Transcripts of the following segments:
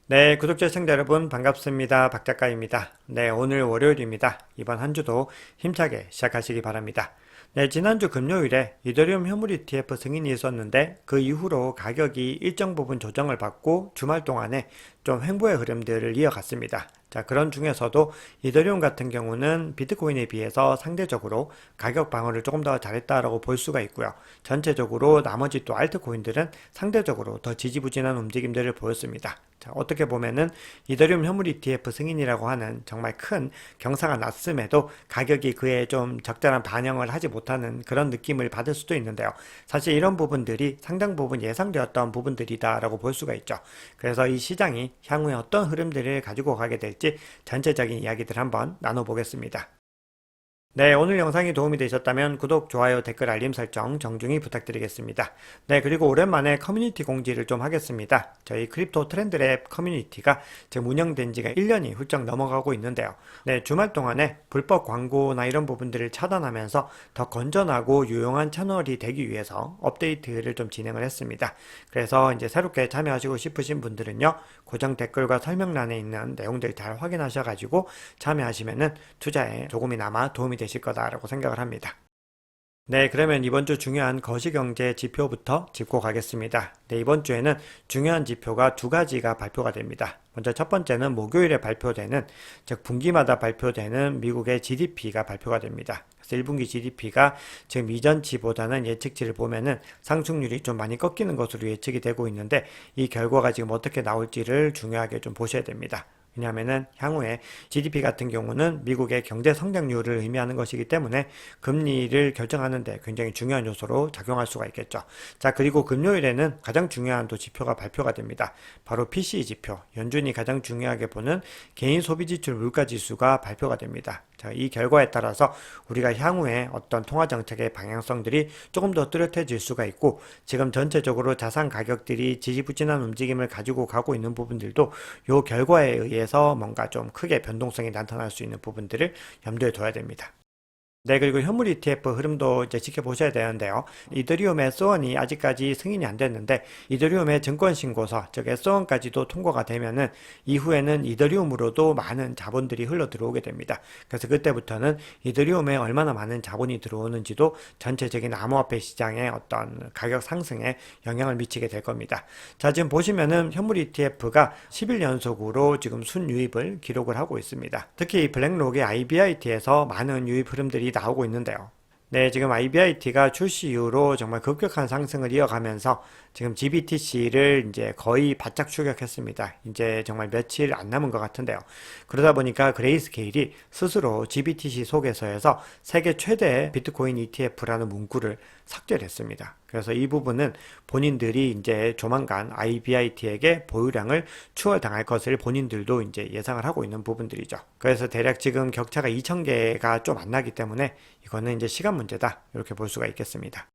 네, 구독자 시청자 여러분 반갑습니다. 박 작가입니다. 네, 오늘 월요일입니다. 이번 한 주도 힘차게 시작하시기 바랍니다. 네, 지난주 금요일에 이더리움 현물 ETF 승인이 있었는데 그 이후로 가격이 일정 부분 조정을 받고 주말 동안에 좀 횡보의 흐름들을 이어갔습니다. 자, 그런 중에서도 이더리움 같은 경우는 비트코인에 비해서 상대적으로 가격 방어를 조금 더 잘했다라고 볼 수가 있고요. 전체적으로 나머지 또 알트코인들은 상대적으로 더 지지부진한 움직임들을 보였습니다. 자, 어떻게 보면은 이더리움 현물 ETF 승인이라고 하는 정말 큰 경사가 났음에도 가격이 그에 좀 적절한 반영을 하지 못하는 그런 느낌을 받을 수도 있는데요. 사실 이런 부분들이 상당 부분 예상되었던 부분들이다라고 볼 수가 있죠. 그래서 이 시장이 향후에 어떤 흐름들을 가지고 가게 될지 전체적인 이야기들 한번 나눠보겠습니다. 네, 오늘 영상이 도움이 되셨다면 구독, 좋아요, 댓글, 알림 설정 정중히 부탁드리겠습니다. 네, 그리고 오랜만에 커뮤니티 공지를 좀 하겠습니다. 저희 크립토 트렌드랩 커뮤니티가 지금 운영된 지가 1년이 훌쩍 넘어가고 있는데요. 네, 주말 동안에 불법 광고나 이런 부분들을 차단하면서 더 건전하고 유용한 채널이 되기 위해서 업데이트를 좀 진행을 했습니다. 그래서 이제 새롭게 참여하시고 싶으신 분들은요, 고정 댓글과 설명란에 있는 내용들 잘 확인하셔가지고 참여하시면은 투자에 조금이나마 도움이 되실 거다라고 생각을 합니다. 네, 그러면 이번 주 중요한 거시경제 지표부터 짚고 가겠습니다. 네, 이번 주에는 중요한 지표가 두 가지가 발표가 됩니다. 먼저 첫 번째는 목요일에 발표되는, 즉 분기마다 발표되는 미국의 GDP가 발표가 됩니다. 그래서 1분기 GDP가 지금 이전치보다는 예측치를 보면은 상승률이 좀 많이 꺾이는 것으로 예측이 되고 있는데 이 결과가 지금 어떻게 나올지를 중요하게 좀 보셔야 됩니다. 왜냐하면은 향후에 GDP 같은 경우는 미국의 경제 성장률을 의미하는 것이기 때문에 금리를 결정하는데 굉장히 중요한 요소로 작용할 수가 있겠죠. 자, 그리고 금요일에는 가장 중요한 또 지표가 발표가 됩니다. 바로 PCE 지표, 연준이 가장 중요하게 보는 개인 소비 지출 물가 지수가 발표가 됩니다. 자, 이 결과에 따라서 우리가 향후에 어떤 통화 정책의 방향성들이 조금 더 뚜렷해질 수가 있고 지금 전체적으로 자산 가격들이 지지부진한 움직임을 가지고 가고 있는 부분들도 이 결과에 의해서 뭔가 좀 크게 변동성이 나타날 수 있는 부분들을 염두에 둬야 됩니다. 네, 그리고 현물 ETF 흐름도 이제 지켜보셔야 되는데요. 이더리움의 S1이 아직까지 승인이 안 됐는데, 이더리움의 증권신고서, 즉 S1까지도 통과가 되면은, 이후에는 이더리움으로도 많은 자본들이 흘러 들어오게 됩니다. 그래서 그때부터는 이더리움에 얼마나 많은 자본이 들어오는지도 전체적인 암호화폐 시장의 어떤 가격 상승에 영향을 미치게 될 겁니다. 자, 지금 보시면은 현물 ETF가 10일 연속으로 지금 순유입을 기록을 하고 있습니다. 특히 블랙록의 IBIT에서 많은 유입 흐름들이 나오고 있는데요. 네, 지금 IBIT가 출시 이후로 정말 급격한 상승을 이어가면서 지금 GBTC를 이제 거의 바짝 추격했습니다. 이제 정말 며칠 안 남은 것 같은데요. 그러다 보니까 그레이스케일이 스스로 GBTC 속에서에서 세계 최대 비트코인 ETF라는 문구를 삭제를 했습니다. 그래서 이 부분은 본인들이 이제 조만간 IBIT에게 보유량을 추월당할 것을 본인들도 이제 예상을 하고 있는 부분들이죠. 그래서 대략 지금 격차가 2,000개가 좀 안 나기 때문에 이거는 이제 시간 문제다. 이렇게 볼 수가 있겠습니다.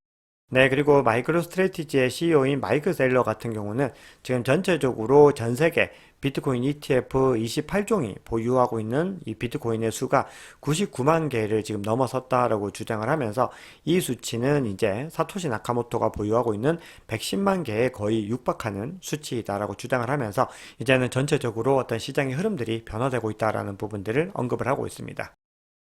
네, 그리고 마이크로 스트래티지의 CEO인 마이크 셀러 같은 경우는 지금 전체적으로 전 세계 비트코인 ETF 28종이 보유하고 있는 이 비트코인의 수가 99만 개를 지금 넘어섰다라고 주장을 하면서 이 수치는 이제 사토시 나카모토가 보유하고 있는 110만 개에 거의 육박하는 수치이다라고 주장을 하면서 이제는 전체적으로 어떤 시장의 흐름들이 변화되고 있다라는 부분들을 언급을 하고 있습니다.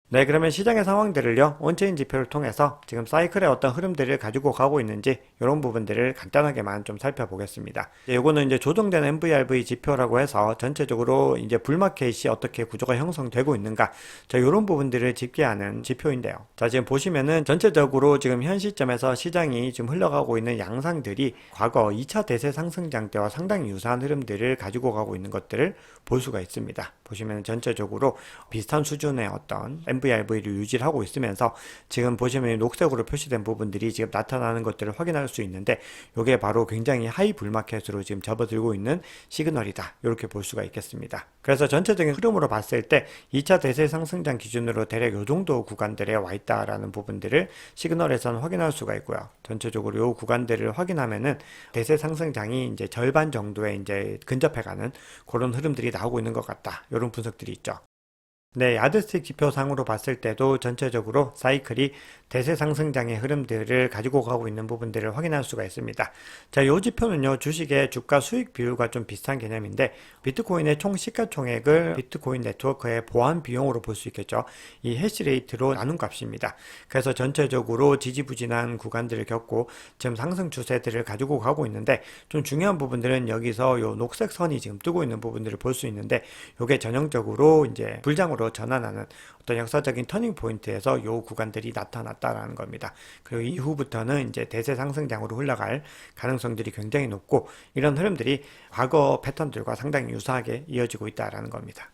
네, 그러면 시장의 상황들을요, 온체인 지표를 통해서 지금 사이클의 어떤 흐름들을 가지고 가고 있는지, 이런 부분들을 간단하게만 좀 살펴보겠습니다. 요거는 이제 조정된 MVRV 지표라고 해서 전체적으로 이제 불마켓이 어떻게 구조가 형성되고 있는가, 자, 이런 부분들을 집계하는 지표인데요. 자, 지금 보시면은 전체적으로 지금 현 시점에서 시장이 지금 흘러가고 있는 양상들이 과거 2차 대세 상승장 때와 상당히 유사한 흐름들을 가지고 가고 있는 것들을 볼 수가 있습니다. 보시면 전체적으로 비슷한 수준의 어떤 MVRV를 유지를 하고 있으면서 지금 보시면 녹색으로 표시된 부분들이 지금 나타나는 것들을 확인할 수 있는데 이게 바로 굉장히 하이 불마켓으로 지금 접어들고 있는 시그널이다. 이렇게 볼 수가 있겠습니다. 그래서 전체적인 흐름으로 봤을 때 2차 대세 상승장 기준으로 대략 이 정도 구간들에 와 있다라는 부분들을 시그널에서는 확인할 수가 있고요. 전체적으로 이 구간들을 확인하면은 대세 상승장이 이제 절반 정도에 이제 근접해가는 그런 흐름들이 나오고 있는 것 같다. 이런 분석들이 있죠. 네, 야드스틱 지표상으로 봤을 때도 전체적으로 사이클이 대세 상승장의 흐름들을 가지고 가고 있는 부분들을 확인할 수가 있습니다. 자, 이 지표는요, 주식의 주가 수익 비율과 좀 비슷한 개념인데, 비트코인의 총 시가총액을 비트코인 네트워크의 보안 비용으로 볼 수 있겠죠. 이 해시레이트로 나눈 값입니다. 그래서 전체적으로 지지부진한 구간들을 겪고 지금 상승 추세들을 가지고 가고 있는데, 좀 중요한 부분들은 여기서 요 녹색 선이 지금 뜨고 있는 부분들을 볼 수 있는데, 요게 전형적으로 이제 불장으로 전환하는 어떤 역사적인 터닝 포인트에서 요 구간들이 나타났다라는 겁니다. 그리고 이후부터는 이제 대세 상승장으로 흘러갈 가능성들이 굉장히 높고, 이런 흐름들이 과거 패턴들과 상당히 유사하게 이어지고 있다라는 겁니다.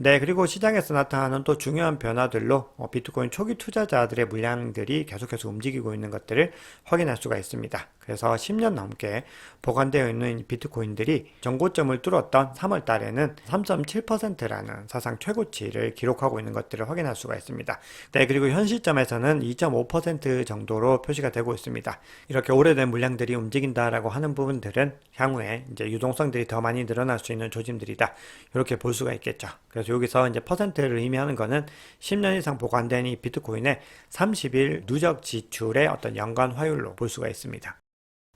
네, 그리고 시장에서 나타나는 또 중요한 변화들로 비트코인 초기 투자자들의 물량들이 계속해서 움직이고 있는 것들을 확인할 수가 있습니다. 그래서 10년 넘게 보관되어 있는 비트코인들이 전고점을 뚫었던 3월 달에는 3.7%라는 사상 최고치를 기록하고 있는 것들을 확인할 수가 있습니다. 네, 그리고 현 시점에서는 2.5% 정도로 표시가 되고 있습니다. 이렇게 오래된 물량들이 움직인다라고 하는 부분들은 향후에 이제 유동성들이 더 많이 늘어날 수 있는 조짐들이다. 이렇게 볼 수가 있겠죠. 그래서 여기서 이제 퍼센트를 의미하는 거는 10년 이상 보관된 이 비트코인의 30일 누적 지출의 어떤 연간 화율로 볼 수가 있습니다.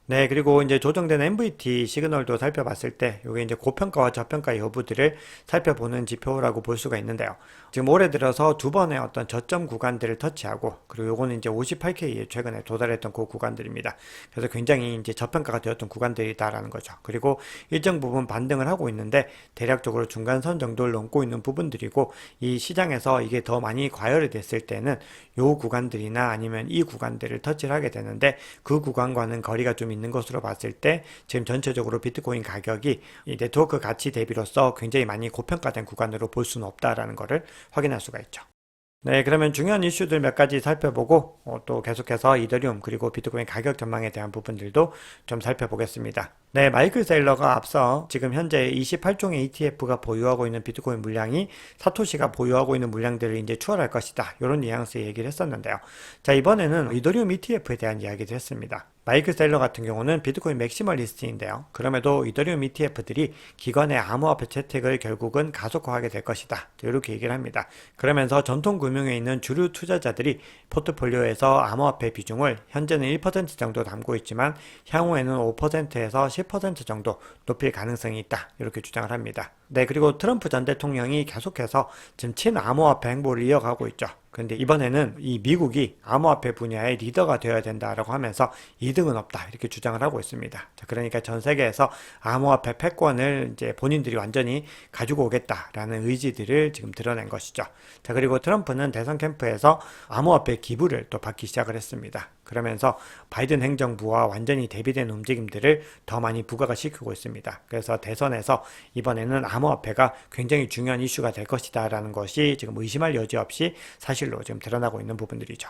네, 그리고 이제 조정된 MVT 시그널도 살펴봤을 때, 이게 이제 고평가와 저평가 여부들을 살펴보는 지표라고 볼 수가 있는데요. 지금 올해 들어서 두 번의 어떤 저점 구간들을 터치하고, 그리고 요거는 이제 58K에 최근에 도달했던 그 구간들입니다. 그래서 굉장히 이제 저평가가 되었던 구간들이다라는 거죠. 그리고 일정 부분 반등을 하고 있는데, 대략적으로 중간선 정도를 넘고 있는 부분들이고, 이 시장에서 이게 더 많이 과열이 됐을 때는 요 구간들이나 아니면 이 구간들을 터치를 하게 되는데, 그 구간과는 거리가 좀 있는 것으로 봤을 때 지금 전체적으로 비트코인 가격이 이 네트워크 가치 대비로서 굉장히 많이 고평가된 구간으로 볼 수는 없다라는 것을 확인할 수가 있죠. 네, 그러면 중요한 이슈들 몇 가지 살펴보고 또 계속해서 이더리움 그리고 비트코인 가격 전망에 대한 부분들도 좀 살펴보겠습니다. 네, 마이클 세일러가 앞서 지금 현재 28종의 ETF가 보유하고 있는 비트코인 물량이 사토시가 보유하고 있는 물량들을 이제 추월할 것이다. 이런 뉘앙스의 얘기를 했었는데요. 자, 이번에는 이더리움 ETF에 대한 이야기를 했습니다. 마이클 셀러 같은 경우는 비트코인 맥시멀리스트인데요. 그럼에도 이더리움 ETF들이 기관의 암호화폐 채택을 결국은 가속화하게 될 것이다. 이렇게 얘기를 합니다. 그러면서 전통 금융에 있는 주류 투자자들이 포트폴리오에서 암호화폐 비중을 현재는 1% 정도 담고 있지만 향후에는 5%에서 10% 정도 높일 가능성이 있다. 이렇게 주장을 합니다. 네, 그리고 트럼프 전 대통령이 계속해서 지금 친암호화폐 행보를 이어가고 있죠. 근데 이번에는 이 미국이 암호화폐 분야의 리더가 되어야 된다라고 하면서 2등은 없다 이렇게 주장을 하고 있습니다. 자, 그러니까 전 세계에서 암호화폐 패권을 이제 본인들이 완전히 가지고 오겠다라는 의지들을 지금 드러낸 것이죠. 자, 그리고 트럼프는 대선 캠프에서 암호화폐 기부를 또 받기 시작을 했습니다. 그러면서 바이든 행정부와 완전히 대비된 움직임들을 더 많이 부각을 시키고 있습니다. 그래서 대선에서 이번에는 암호화폐가 굉장히 중요한 이슈가 될 것이다 라는 것이 지금 의심할 여지 없이 사실로 지금 드러나고 있는 부분들이죠.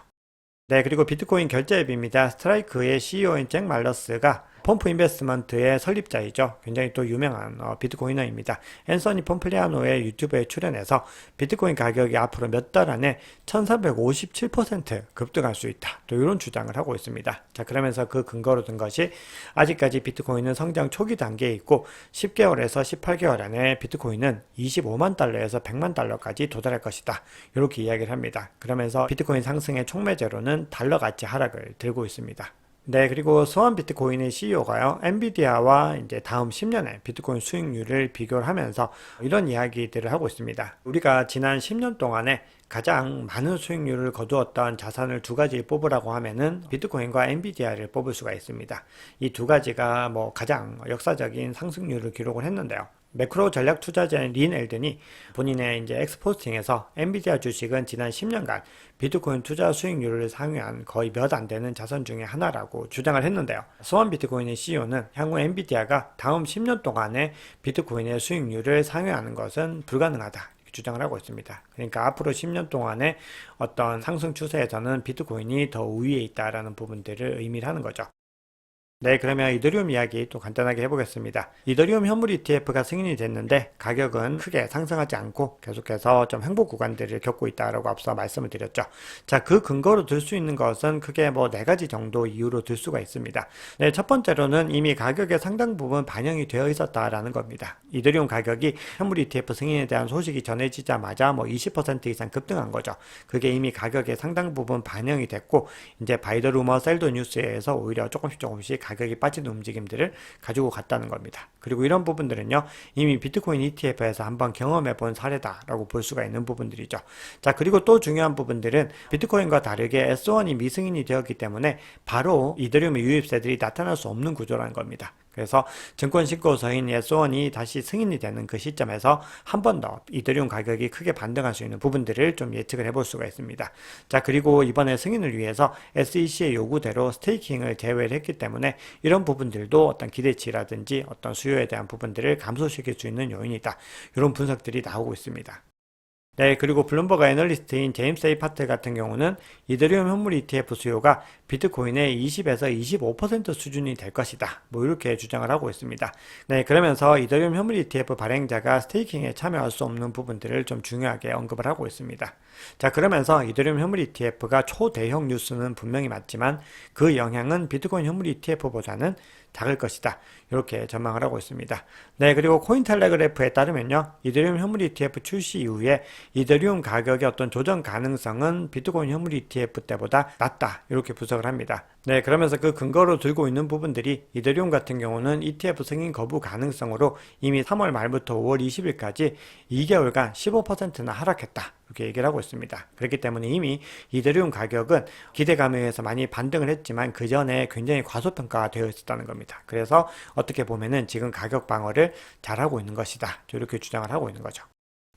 네, 그리고 비트코인 결제 앱입니다. 스트라이크의 CEO인 잭 말러스가 펌프 인베스트먼트의 설립자이죠. 굉장히 또 유명한 비트코이너입니다. 앤서니 폼플리아노의 유튜브에 출연해서 비트코인 가격이 앞으로 몇 달 안에 1357% 급등할 수 있다. 또 이런 주장을 하고 있습니다. 자, 그러면서 그 근거로 든 것이 아직까지 비트코인은 성장 초기 단계에 있고 10개월에서 18개월 안에 비트코인은 25만 달러에서 100만 달러까지 도달할 것이다. 이렇게 이야기를 합니다. 그러면서 비트코인 상승의 촉매제로는 달러 가치 하락을 들고 있습니다. 네, 그리고 스완 비트코인의 CEO가요, 엔비디아와 이제 다음 10년의 비트코인 수익률을 비교를 하면서 이런 이야기들을 하고 있습니다. 우리가 지난 10년 동안에 가장 많은 수익률을 거두었던 자산을 두 가지 뽑으라고 하면은 비트코인과 엔비디아를 뽑을 수가 있습니다. 이 두 가지가 뭐 가장 역사적인 상승률을 기록을 했는데요. 매크로 전략 투자자인 린 엘든이 본인의 이제 엑스포스팅에서 엔비디아 주식은 지난 10년간 비트코인 투자 수익률을 상회한 거의 몇 안 되는 자산 중에 하나라고 주장을 했는데요. 스완 비트코인의 CEO는 향후 엔비디아가 다음 10년 동안에 비트코인의 수익률을 상회하는 것은 불가능하다. 주장을 하고 있습니다. 그러니까 앞으로 10년 동안의 어떤 상승 추세에서는 비트코인이 더 우위에 있다라는 부분들을 의미를 하는 거죠. 네, 그러면 이더리움 이야기 또 간단하게 해보겠습니다. 이더리움 현물 ETF가 승인이 됐는데 가격은 크게 상승하지 않고 계속해서 좀 행보 구간들을 겪고 있다라고 앞서 말씀을 드렸죠. 자, 그 근거로 들 수 있는 것은 크게 뭐 네 가지 정도 이유로 들 수가 있습니다. 네, 첫 번째로는 이미 가격의 상당 부분 반영이 되어 있었다라는 겁니다. 이더리움 가격이 현물 ETF 승인에 대한 소식이 전해지자마자 뭐 20% 이상 급등한 거죠. 그게 이미 가격의 상당 부분 반영이 됐고 이제 바이 더 루머 셀 더 뉴스에서 오히려 조금씩 가격이 빠지는 움직임들을 가지고 갔다는 겁니다. 그리고 이런 부분들은요, 이미 비트코인 ETF에서 한번 경험해 본 사례다라고 볼 수가 있는 부분들이죠. 자, 그리고 또 중요한 부분들은 비트코인과 다르게 S1이 미승인이 되었기 때문에 바로 이더리움의 유입세들이 나타날 수 없는 구조라는 겁니다. 그래서 증권신고서인 S1이 다시 승인이 되는 그 시점에서 한 번 더 이더리움 가격이 크게 반등할 수 있는 부분들을 좀 예측을 해볼 수가 있습니다. 자, 그리고 이번에 승인을 위해서 SEC의 요구대로 스테이킹을 제외를 했기 때문에 이런 부분들도 어떤 기대치라든지 어떤 수요에 대한 부분들을 감소시킬 수 있는 요인이다. 이런 분석들이 나오고 있습니다. 네, 그리고 블룸버그 애널리스트인 제임스 A 파트 같은 경우는 이더리움 현물 ETF 수요가 비트코인의 20에서 25% 수준이 될 것이다. 뭐 이렇게 주장을 하고 있습니다. 네, 그러면서 이더리움 현물 ETF 발행자가 스테이킹에 참여할 수 없는 부분들을 좀 중요하게 언급을 하고 있습니다. 자, 그러면서 이더리움 현물 ETF가 초대형 뉴스는 분명히 맞지만 그 영향은 비트코인 현물 ETF보다는 작을 것이다. 이렇게 전망을 하고 있습니다. 네, 그리고 코인텔레그래프에 따르면요, 이더리움 현물 ETF 출시 이후에 이더리움 가격의 어떤 조정 가능성은 비트코인 현물 ETF 때보다 낮다. 이렇게 분석을 합니다. 네, 그러면서 그 근거로 들고 있는 부분들이 이더리움 같은 경우는 ETF 승인 거부 가능성으로 이미 3월 말부터 5월 20일까지 2개월간 15%나 하락했다. 이렇게 얘기를 하고 있습니다. 그렇기 때문에 이미 이더리움 가격은 기대감에 의해서 많이 반등을 했지만 그 전에 굉장히 과소평가가 되어 있었다는 겁니다. 그래서 어떻게 보면은 지금 가격 방어를 잘하고 있는 것이다. 이렇게 주장을 하고 있는 거죠.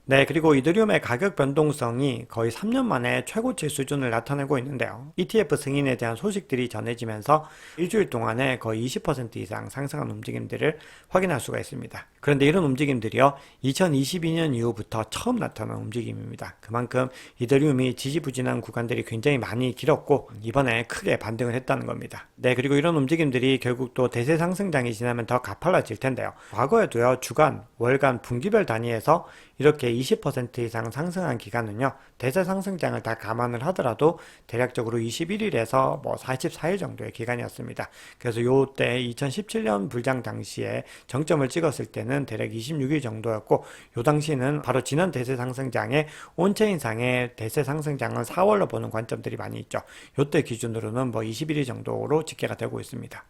네, 그리고 이더리움의 가격 변동성이 거의 3년 만에 최고치 수준을 나타내고 있는데요. ETF 승인에 대한 소식들이 전해지면서 일주일 동안에 거의 20% 이상 상승한 움직임들을 확인할 수가 있습니다. 그런데 이런 움직임들이요, 2022년 이후부터 처음 나타난 움직임입니다. 그만큼 이더리움이 지지부진한 구간들이 굉장히 많이 길었고 이번에 크게 반등을 했다는 겁니다. 네, 그리고 이런 움직임들이 결국 또 대세 상승장이 지나면 더 가팔라질 텐데요. 과거에도요, 주간, 월간, 분기별 단위에서 이렇게 20% 이상 상승한 기간은요, 대세 상승장을 다 감안을 하더라도 대략적으로 21일에서 뭐 44일 정도의 기간이었습니다. 그래서 요때 2017년 불장 당시에 정점을 찍었을 때는 대략 26일 정도였고, 요 당시는 바로 지난 대세 상승장의 온체인상의 대세 상승장은 4월로 보는 관점들이 많이 있죠. 요때 기준으로는 뭐 21일 정도로 집계가 되고 있습니다.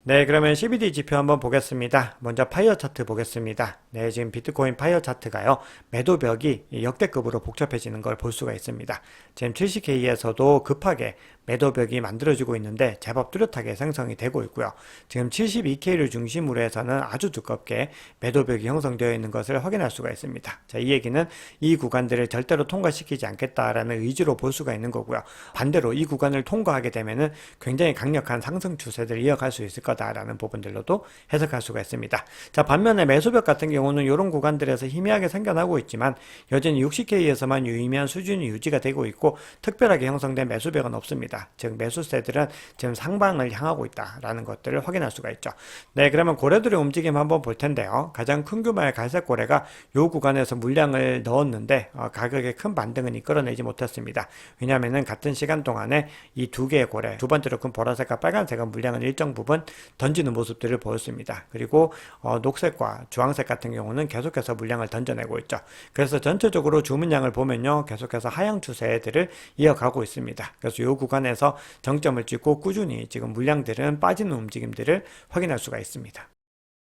네, 그러면 CBD 지표 한번 보겠습니다. 먼저 파이어 차트 보겠습니다. 네, 지금 비트코인 파이어 차트가요, 매도벽이 역대급으로 복잡해지는 걸 볼 수가 있습니다. 지금 70K에서도 급하게 매도벽이 만들어지고 있는데 제법 뚜렷하게 생성이 되고 있고요. 지금 72K를 중심으로 해서는 아주 두껍게 매도벽이 형성되어 있는 것을 확인할 수가 있습니다. 자, 이 얘기는 이 구간들을 절대로 통과시키지 않겠다라는 의지로 볼 수가 있는 거고요. 반대로 이 구간을 통과하게 되면은 굉장히 강력한 상승 추세를 이어갈 수 있을 거다라는 부분들로도 해석할 수가 있습니다. 자, 반면에 매수벽 같은 경우는 이런 구간들에서 희미하게 생겨나고 있지만 여전히 60K에서만 유의미한 수준이 유지가 되고 있고 특별하게 형성된 매수벽은 없습니다. 즉 매수세들은 지금 상방을 향하고 있다라는 것들을 확인할 수가 있죠. 네, 그러면 고래들의 움직임 한번 볼 텐데요. 가장 큰 규모의 갈색 고래가 이 구간에서 물량을 넣었는데 가격에 큰 반등은 이끌어내지 못했습니다. 왜냐하면 같은 시간 동안에 이 두 개의 고래, 두 번째로 큰 보라색과 빨간색은 물량을 일정 부분 던지는 모습들을 보였습니다. 그리고 녹색과 주황색 같은 경우는 계속해서 물량을 던져내고 있죠. 그래서 전체적으로 주문량을 보면요, 계속해서 하향 추세들을 이어가고 있습니다. 그래서 이 구간에서 정점을 찍고 꾸준히 지금 물량들은 빠지는 움직임들을 확인할 수가 있습니다.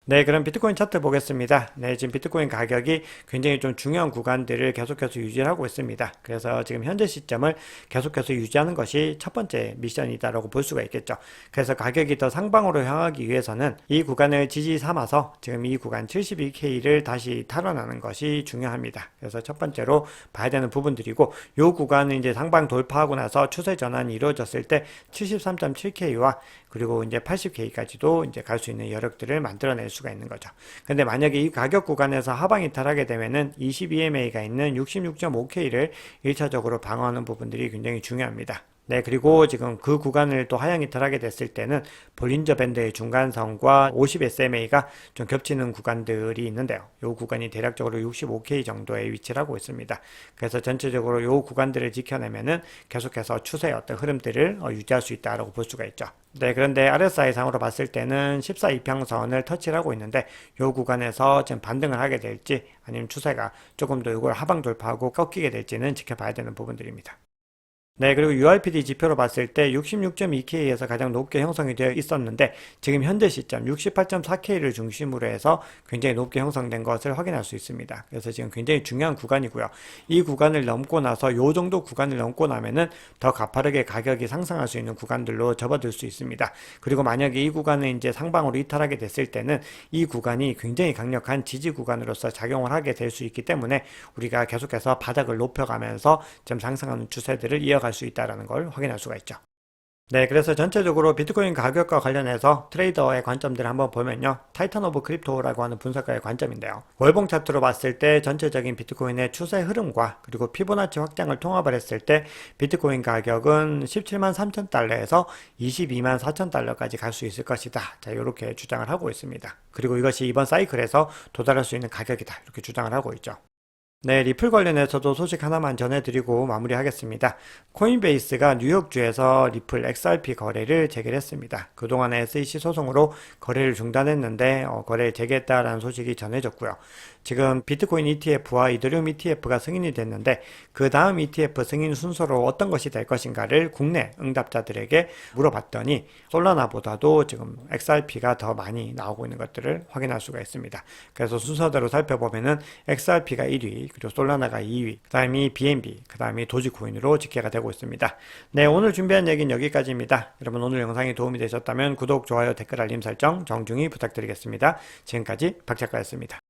네, 그럼 비트코인 차트 보겠습니다. 네, 지금 비트코인 가격이 굉장히 좀 중요한 구간들을 계속해서 유지하고 있습니다. 그래서 지금 현재 시점을 계속해서 유지하는 것이 첫 번째 미션이다라고 볼 수가 있겠죠. 그래서 가격이 더 상방으로 향하기 위해서는 이 구간을 지지 삼아서 지금 이 구간 72K를 다시 탈환하는 것이 중요합니다. 그래서 첫 번째로 봐야 되는 부분들이고, 이 구간은 이제 상방 돌파하고 나서 추세 전환이 이루어졌을 때 73.7K와 그리고 이제 80K까지도 이제 갈 수 있는 여력들을 만들어낼 수가 있는 거죠. 근데 만약에 이 가격 구간에서 하방 이탈하게 되면은 22EMA가 있는 66.5K를 1차적으로 방어하는 부분들이 굉장히 중요합니다. 네, 그리고 지금 그 구간을 또 하향 이탈하게 됐을 때는 볼린저 밴드의 중간선과 50SMA가 좀 겹치는 구간들이 있는데요. 이 구간이 대략적으로 65K 정도에 위치를 하고 있습니다. 그래서 전체적으로 이 구간들을 지켜내면은 계속해서 추세의 어떤 흐름들을 유지할 수 있다라고 볼 수가 있죠. 네, 그런데 RSI 상으로 봤을 때는 14 이평선을 터치를 하고 있는데 이 구간에서 지금 반등을 하게 될지 아니면 추세가 조금 더 이걸 하방 돌파하고 꺾이게 될지는 지켜봐야 되는 부분들입니다. 네, 그리고 URPD 지표로 봤을 때 66.2K에서 가장 높게 형성이 되어 있었는데 지금 현재 시점 68.4K를 중심으로 해서 굉장히 높게 형성된 것을 확인할 수 있습니다. 그래서 지금 굉장히 중요한 구간이고요. 이 구간을 넘고 나서 이 정도 구간을 넘고 나면은 더 가파르게 가격이 상승할 수 있는 구간들로 접어들 수 있습니다. 그리고 만약에 이 구간을 이제 상방으로 이탈하게 됐을 때는 이 구간이 굉장히 강력한 지지 구간으로서 작용을 하게 될 수 있기 때문에 우리가 계속해서 바닥을 높여가면서 좀 상승하는 추세들을 이어갈 수 있다는 걸 확인할 수가 있죠. 네, 그래서 전체적으로 비트코인 가격과 관련해서 트레이더의 관점들을 한번 보면요. 타이탄 오브 크립토라고 하는 분석가의 관점인데요. 월봉 차트로 봤을 때 전체적인 비트코인의 추세 흐름과 그리고 피보나치 확장을 통합을 했을 때 비트코인 가격은 17만 3천 달러에서 22만 4천 달러까지 갈 수 있을 것이다. 자, 이렇게 주장을 하고 있습니다. 그리고 이것이 이번 사이클에서 도달할 수 있는 가격이다. 이렇게 주장을 하고 있죠. 네, 리플 관련해서도 소식 하나만 전해드리고 마무리하겠습니다. 코인베이스가 뉴욕주에서 리플 XRP 거래를 재개했습니다. 그동안의 SEC 소송으로 거래를 중단했는데 거래를 재개했다라는 소식이 전해졌고요. 지금 비트코인 ETF와 이더리움 ETF가 승인이 됐는데 그 다음 ETF 승인 순서로 어떤 것이 될 것인가를 국내 응답자들에게 물어봤더니 솔라나보다도 지금 XRP가 더 많이 나오고 있는 것들을 확인할 수가 있습니다. 그래서 순서대로 살펴보면은 XRP가 1위, 그리고 솔라나가 2위, 그 다음이 BNB, 그 다음이 도지코인으로 집계가 되고 있습니다. 네, 오늘 준비한 얘기는 여기까지입니다. 여러분 오늘 영상이 도움이 되셨다면 구독, 좋아요, 댓글, 알림 설정 정중히 부탁드리겠습니다. 지금까지 박 작가였습니다.